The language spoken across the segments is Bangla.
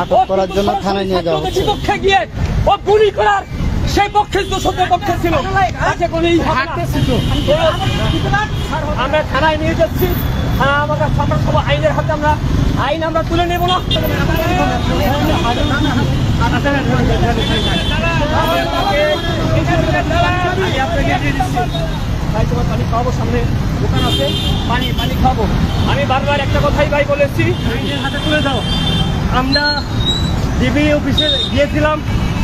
আটক করার জন্য থানায় নিয়ে যাওয়া হচ্ছে। পক্ষে গিয়ে ও গুলি করার সেই পক্ষে দোষকের পক্ষে ছিল। আমরা থানায় নিয়ে যাচ্ছি। আমরা সব আইনের হাতে আইন আমরা তুলে নেব না। পানি খাওয়াবো, সামনে দোকান আছে, পানি খাওয়াবো। আমি বারবার একটা কথাই ভাই বলেছি, আইনের হাতে তুলে দাও। আমরা ডিবি অফিসে গিয়েছিলাম,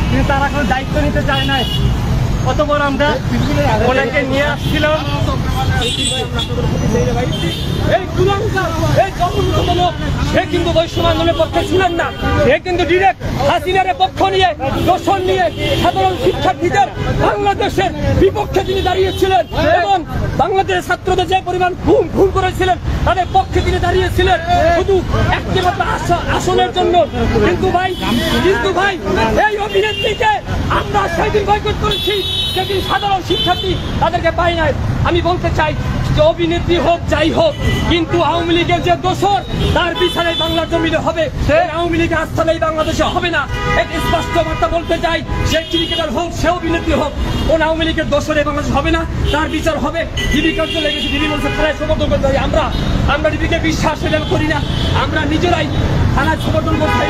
কিন্তু তারা কোনো দায়িত্ব নিতে চায় নাই। কতবার আমরা ওনাকে নিয়ে আসছিলাম। সে কিন্তু বৈষম্য আন্দোলনের পক্ষে ছিলেন না, সে কিন্তু ডিরেক্ট হাসিনার পক্ষ নিয়ে, দোষণ নিয়ে সাধারণ শিক্ষার্থীদের বাংলাদেশের বিপক্ষে তিনি দাঁড়িয়েছিলেন এবং বাংলাদেশের ছাত্রদের যে পরিমাণ খুন করেছিলেন তাদের পক্ষে তিনি দাঁড়িয়েছিলেন শুধু একটিমাত্র আসনের জন্য। কিন্তু ভাই এই অভিনেত্রীকে আমরা সেদিন বয়কট করেছি, যেদিন সাধারণ শিক্ষার্থী তাদেরকে পাই নাই। আমি বলতে চাই যে অভিনেত্রী হোক যাই হোক, কিন্তু আওয়ামী লীগের যে দোষর তার বিচারে বাংলার জমিনে হবে, আওয়ামী লীগের আস্থা নেই বাংলাদেশে হবে না। একটি স্পষ্ট বার্তা বলতে চাই, সে ক্রিকেটার হোক, সে অভিনেত্রী হোক, কোন আওয়ামী লীগের দোষরে বাংলাদেশ হবে না, তার বিচার হবে। ডিবি কার্য লেগেছে, ডিবি বলছে থানায় সমর্থন করতে হয়। আমরা ডিবিকে বিশ্বাস করি না, আমরা নিজেরাই থানায় সমর্থন করতে।